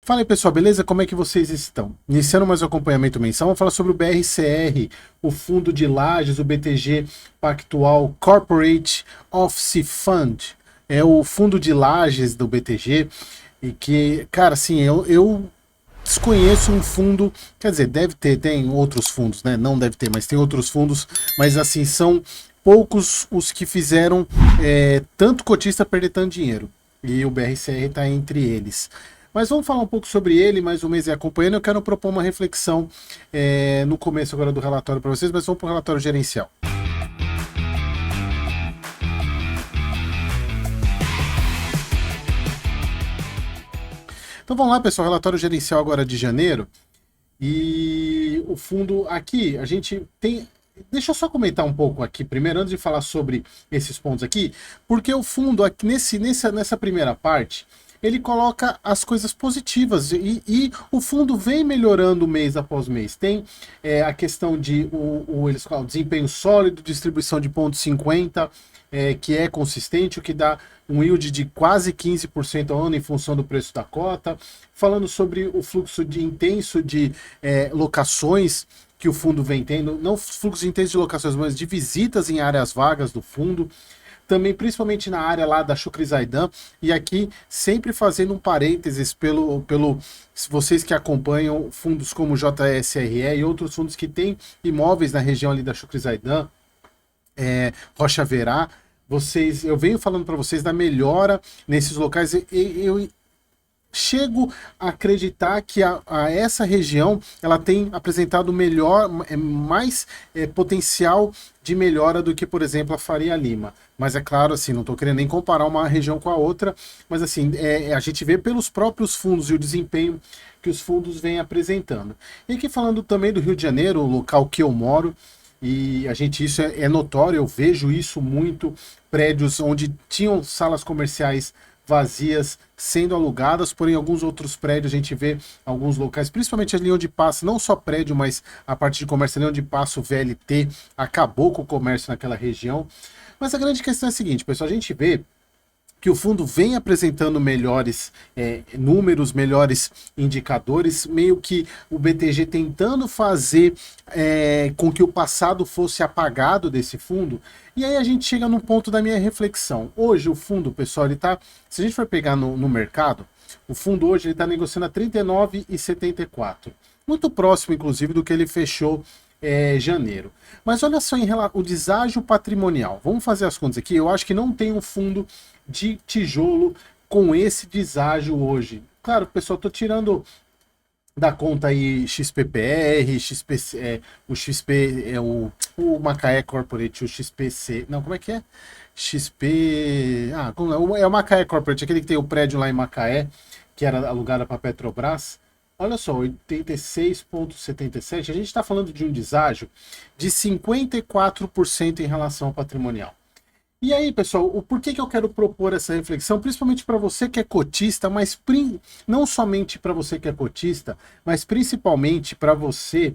Fala aí, pessoal, beleza? Como é que vocês estão? Iniciando mais um acompanhamento mensal, vamos falar sobre o BRCR, o fundo de lajes, o BTG Pactual Corporate Office Fund. É o fundo de lajes do BTG e que, cara, assim, eu desconheço um fundo, quer dizer, deve ter, tem outros fundos, né? Não deve ter, mas tem outros fundos, mas assim, são poucos os que fizeram tanto cotista perder tanto dinheiro. E o BRCR está entre eles. Mas vamos falar um pouco sobre ele, mais um mês e acompanhando. Eu quero propor uma reflexão no começo agora do relatório para vocês, mas vamos para o relatório gerencial. Então vamos lá, pessoal, relatório gerencial agora de janeiro. E o fundo aqui, a gente tem. Deixa eu só comentar um pouco aqui primeiro, antes de falar sobre esses pontos aqui, porque o fundo, aqui nessa primeira parte, ele coloca as coisas positivas e o fundo vem melhorando mês após mês. Tem a questão de eles falam, desempenho sólido, distribuição de 0,50, que é consistente, o que dá um yield de quase 15% ao ano em função do preço da cota. Falando sobre o fluxo intenso de locações que o fundo vem tendo, não fluxo intenso de locações, mas de visitas em áreas vagas do fundo. Também, principalmente na área lá da Shukri Zaidan, e aqui sempre fazendo um parênteses pelo vocês que acompanham fundos como JSRE e outros fundos que têm imóveis na região ali da Shukri Zaidan, Rocha Verá, eu venho falando para vocês da melhora nesses locais. Eu chego a acreditar que essa região ela tem apresentado mais potencial de melhora do que, por exemplo, a Faria Lima. Mas é claro, assim, não estou querendo nem comparar uma região com a outra, mas assim, a gente vê pelos próprios fundos e o desempenho que os fundos vêm apresentando. E aqui falando também do Rio de Janeiro, o local que eu moro, e isso é notório, eu vejo isso muito, prédios onde tinham salas comerciais vazias sendo alugadas, porém alguns outros prédios a gente vê alguns locais, principalmente ali onde passa, não só prédio, mas a parte de comércio ali onde passa o VLT, acabou com o comércio naquela região. Mas a grande questão é a seguinte, pessoal, a gente vê que o fundo vem apresentando melhores números, melhores indicadores, meio que o BTG tentando fazer com que o passado fosse apagado desse fundo. E aí a gente chega num ponto da minha reflexão. Hoje o fundo, pessoal, ele tá, se a gente for pegar no mercado, o fundo hoje ele está negociando a R$ 39,74. Muito próximo, inclusive, do que ele fechou janeiro. Mas olha só o deságio patrimonial. Vamos fazer as contas aqui. Eu acho que não tem um fundo de tijolo com esse deságio hoje. Claro, pessoal, estou tirando da conta aí XPPR, o XP, o Macaé Corporate, o XPC. Não, como é que é? XP. É o Macaé Corporate, aquele que tem o prédio lá em Macaé, que era alugado para a Petrobras. Olha só, 86,77, a gente está falando de um deságio de 54% em relação ao patrimonial. E aí, pessoal, por que eu quero propor essa reflexão? Principalmente para você que é cotista, mas não somente para você que é cotista, mas principalmente para você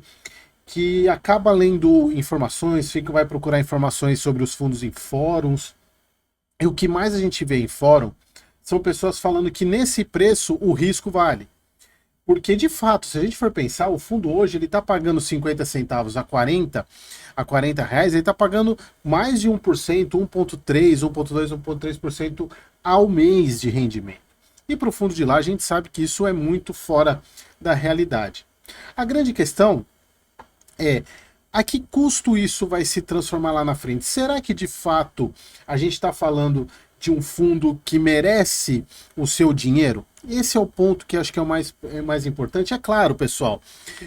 que acaba lendo informações, vai procurar informações sobre os fundos em fóruns. E o que mais a gente vê em fórum são pessoas falando que nesse preço o risco vale. Porque, de fato, se a gente for pensar, o fundo hoje ele está pagando 50 centavos a 40 reais, ele está pagando mais de 1%, 1,3%, 1,2%, 1,3% ao mês de rendimento. E para o fundo de lá, a gente sabe que isso é muito fora da realidade. A grande questão é a que custo isso vai se transformar lá na frente? Será que, de fato, a gente está falando de um fundo que merece o seu dinheiro? Esse é o ponto que acho que é o mais importante. É claro, pessoal,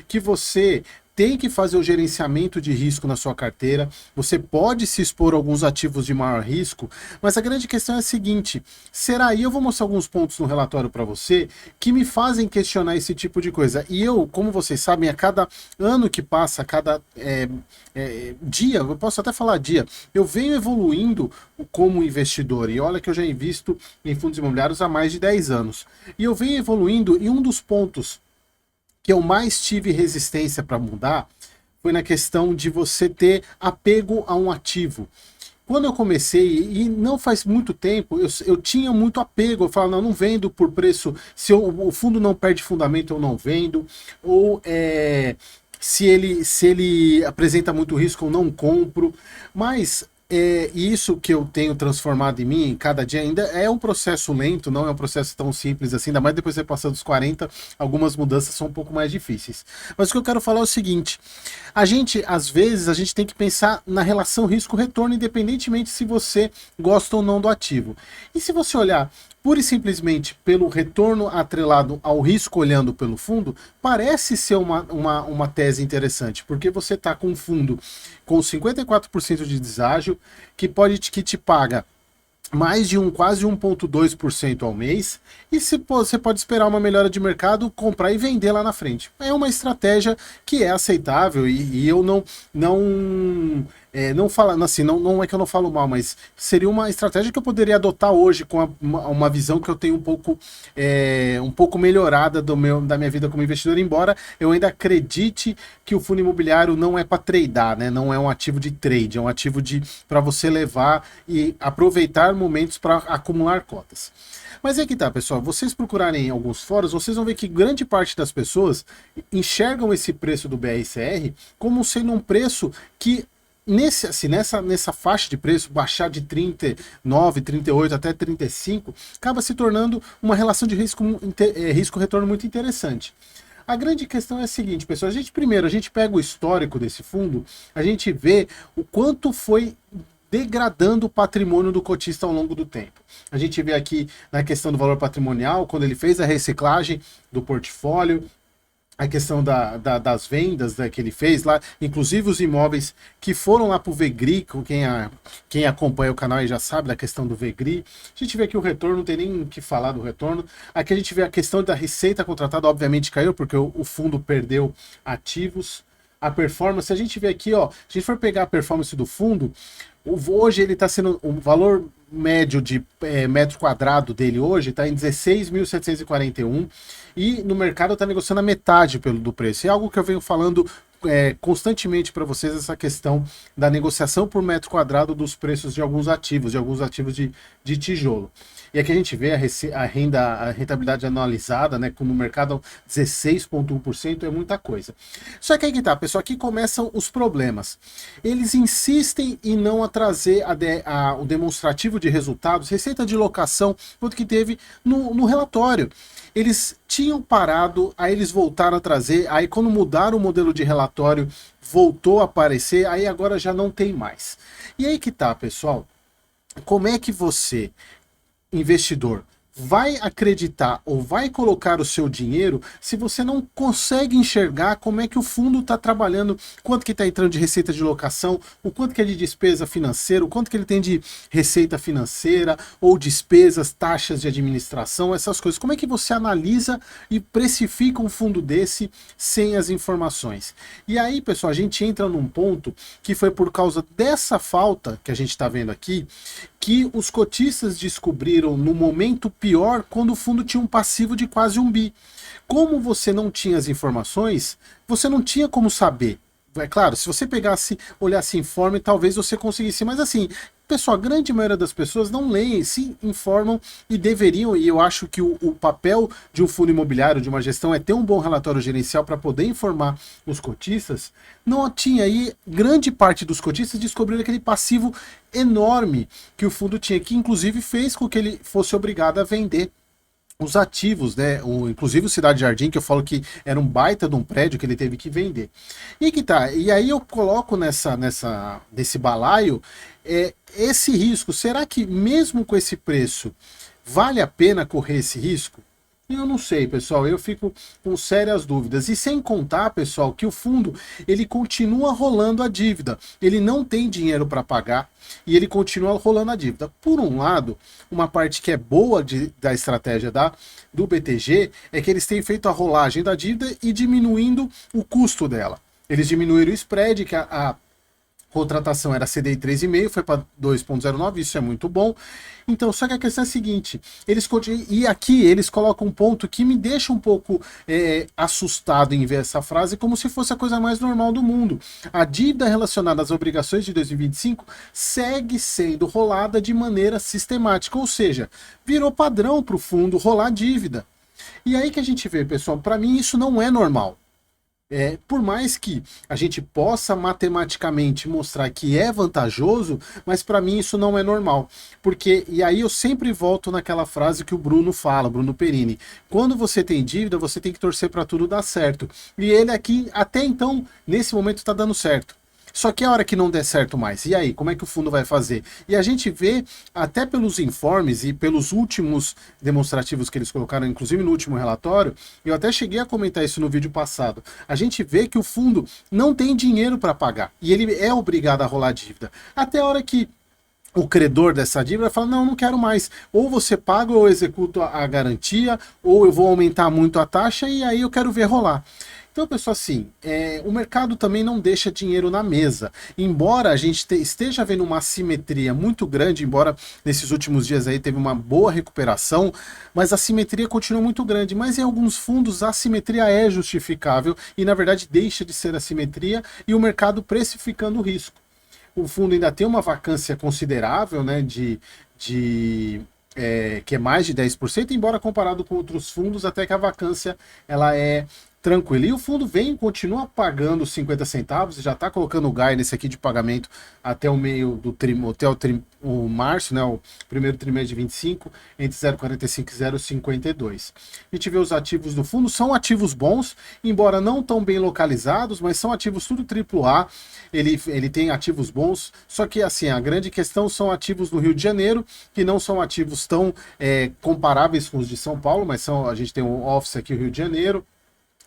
que você tem que fazer o gerenciamento de risco na sua carteira, você pode se expor a alguns ativos de maior risco, mas a grande questão é a seguinte, será, e eu vou mostrar alguns pontos no relatório para você, que me fazem questionar esse tipo de coisa, e eu, como vocês sabem, a cada ano que passa, a cada dia, eu posso até falar dia, eu venho evoluindo como investidor, e olha que eu já invisto em fundos imobiliários há mais de 10 anos, e eu venho evoluindo, e um dos pontos que eu mais tive resistência para mudar foi na questão de você ter apego a um ativo. quando eu comecei, e não faz muito tempo, eu tinha muito apego. Eu falava, não vendo por preço, se o fundo não perde fundamento, eu não vendo, ou se ele apresenta muito risco, eu não compro. Mas isso que eu tenho transformado em mim, cada dia ainda é um processo lento, não é um processo tão simples assim, ainda mais depois de você passar dos 40, algumas mudanças são um pouco mais difíceis. Mas o que eu quero falar é o seguinte, às vezes, a gente tem que pensar na relação risco-retorno, independentemente se você gosta ou não do ativo. E se você olhar pura e simplesmente pelo retorno atrelado ao risco olhando pelo fundo, parece ser uma tese interessante, porque você está com um fundo com 54% de deságio, que te paga mais de quase 1,2% ao mês, e se você pode esperar uma melhora de mercado, comprar e vender lá na frente. É uma estratégia que é aceitável e eu não falando assim, não é que eu não falo mal, mas seria uma estratégia que eu poderia adotar hoje com uma visão que eu tenho um pouco melhorada da minha vida como investidor, embora eu ainda acredite que o fundo imobiliário não é para tradear, né? Não é um ativo de trade, é um ativo para você levar e aproveitar momentos para acumular cotas. Mas é que tá, pessoal, vocês procurarem em alguns fóruns, vocês vão ver que grande parte das pessoas enxergam esse preço do BRCR como sendo um preço que nessa faixa de preço, baixar de 39, 38 até 35, acaba se tornando uma relação de risco-retorno muito interessante. A grande questão é a seguinte, pessoal, a gente pega o histórico desse fundo, a gente vê o quanto foi degradando o patrimônio do cotista ao longo do tempo. A gente vê aqui na questão do valor patrimonial, quando ele fez a reciclagem do portfólio, a questão das vendas, né, que ele fez lá, inclusive os imóveis que foram lá para o Vegri, quem acompanha o canal aí já sabe da questão do Vegri. A gente vê aqui o retorno, não tem nem o que falar do retorno. Aqui a gente vê a questão da receita contratada, obviamente caiu, porque o fundo perdeu ativos. A performance, a gente vê aqui, ó, se a gente for pegar a performance do fundo, hoje ele está sendo, o valor médio de metro quadrado dele hoje está em 16.741 e no mercado está negociando a metade do preço. É algo que eu venho falando constantemente para vocês, essa questão da negociação por metro quadrado dos preços de alguns ativos de tijolo. E aqui a gente vê a rentabilidade anualizada, né, no mercado 16,1%, é muita coisa. Só que aí que tá, pessoal, aqui começam os problemas. Eles insistem em não trazer o demonstrativo de resultados, receita de locação, quanto que teve no relatório. Eles tinham parado, aí eles voltaram a trazer, aí quando mudaram o modelo de relatório, voltou a aparecer, aí agora já não tem mais. E aí que tá, pessoal, como é que você, investidor, vai acreditar ou vai colocar o seu dinheiro se você não consegue enxergar como é que o fundo está trabalhando, quanto que está entrando de receita de locação, o quanto que é de despesa financeira, o quanto que ele tem de receita financeira ou despesas, taxas de administração, essas coisas. Como é que você analisa e precifica um fundo desse sem as informações? E aí, pessoal, a gente entra num ponto que foi por causa dessa falta que a gente está vendo aqui, que os cotistas descobriram no momento pior, quando o fundo tinha um passivo de quase 1 bi. Como você não tinha as informações, você não tinha como saber. É claro, se você olhasse informe, talvez você conseguisse, mas assim, pessoal, a grande maioria das pessoas não leem, se informam e deveriam, e eu acho que o papel de um fundo imobiliário, de uma gestão, é ter um bom relatório gerencial para poder informar os cotistas. Não tinha aí, grande parte dos cotistas descobriram aquele passivo enorme que o fundo tinha, que inclusive fez com que ele fosse obrigado a vender os ativos, né? Inclusive o Cidade Jardim, que eu falo que era um baita de um prédio que ele teve que vender. E que tá, e aí eu coloco nesse balaio esse risco. Será que mesmo com esse preço vale a pena correr esse risco? Eu não sei, pessoal, eu fico com sérias dúvidas. E sem contar, pessoal, que o fundo, ele continua rolando a dívida. Ele não tem dinheiro para pagar e ele continua rolando a dívida. Por um lado, uma parte que é boa da estratégia do BTG é que eles têm feito a rolagem da dívida e diminuindo o custo dela. Eles diminuíram o spread, que a contratação era CDI 3,5, foi para 2,09, isso é muito bom. Então, só que a questão é a seguinte, e aqui eles colocam um ponto que me deixa um pouco assustado em ver essa frase, como se fosse a coisa mais normal do mundo. A dívida relacionada às obrigações de 2025 segue sendo rolada de maneira sistemática, ou seja, virou padrão para o fundo rolar dívida. E aí que a gente vê, pessoal, para mim isso não é normal. Por mais que a gente possa matematicamente mostrar que é vantajoso, mas para mim isso não é normal. Porque, e aí eu sempre volto naquela frase que o Bruno fala, Bruno Perini, quando você tem dívida, você tem que torcer para tudo dar certo. E ele aqui, até então, nesse momento está dando certo. Só que a hora que não der certo mais, e aí, como é que o fundo vai fazer? E a gente vê, até pelos informes e pelos últimos demonstrativos que eles colocaram, inclusive no último relatório, eu até cheguei a comentar isso no vídeo passado, a gente vê que o fundo não tem dinheiro para pagar, e ele é obrigado a rolar dívida. Até a hora que o credor dessa dívida fala, não quero mais, ou você paga ou eu executo a garantia, ou eu vou aumentar muito a taxa e aí eu quero ver rolar. Então, pessoal, assim, o mercado também não deixa dinheiro na mesa. Embora a gente esteja vendo uma assimetria muito grande, embora nesses últimos dias aí teve uma boa recuperação, mas a assimetria continua muito grande. Mas em alguns fundos a assimetria é justificável e, na verdade, deixa de ser assimetria e o mercado precificando o risco. O fundo ainda tem uma vacância considerável, né, que é mais de 10%, embora comparado com outros fundos, até que a vacância ela é tranquilo. E o fundo continua pagando 50 centavos, já está colocando o GAI nesse aqui de pagamento até o meio do o março, né, o primeiro trimestre de 25, entre 0,45 e 0,52. A gente vê os ativos do fundo, são ativos bons, embora não tão bem localizados, mas são ativos tudo AAA, ele tem ativos bons, só que assim, a grande questão são ativos do Rio de Janeiro, que não são ativos tão comparáveis com os de São Paulo, mas a gente tem um office aqui no Rio de Janeiro,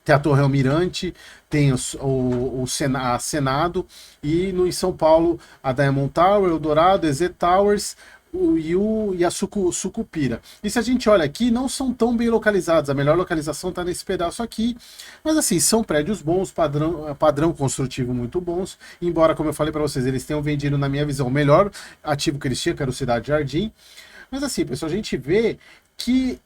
tem a Torre Almirante, tem a Senado, e em São Paulo a Diamond Tower, Eldorado, EZ Towers e a Sucupira. E se a gente olha aqui, não são tão bem localizados, a melhor localização está nesse pedaço aqui, mas assim, são prédios bons, padrão construtivo muito bons, embora, como eu falei para vocês, eles tenham vendido, na minha visão, o melhor ativo que eles tinham, que era o Cidade Jardim. Mas assim, pessoal, a gente vê que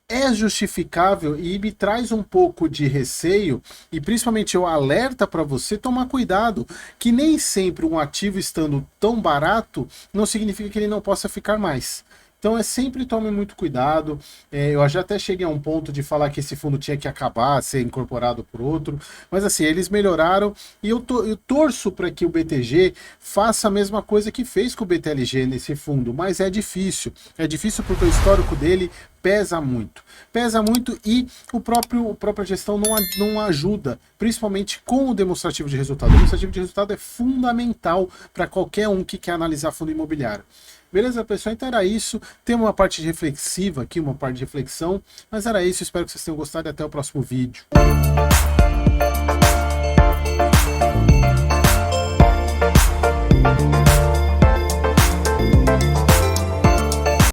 é justificável e me traz um pouco de receio, e principalmente eu alerta para você tomar cuidado, que nem sempre um ativo estando tão barato não significa que ele não possa ficar mais. Então sempre tome muito cuidado. Eu já até cheguei a um ponto de falar que esse fundo tinha que acabar, ser incorporado por outro, mas assim, eles melhoraram e eu torço para que o BTG faça a mesma coisa que fez com o BTLG nesse fundo, mas é difícil. É difícil porque o histórico dele pesa muito e a própria gestão não ajuda, principalmente com o demonstrativo de resultado. O demonstrativo de resultado é fundamental para qualquer um que quer analisar fundo imobiliário. Beleza, pessoal? Então era isso. Tem uma parte reflexiva aqui, uma parte de reflexão, mas era isso. Espero que vocês tenham gostado e até o próximo vídeo.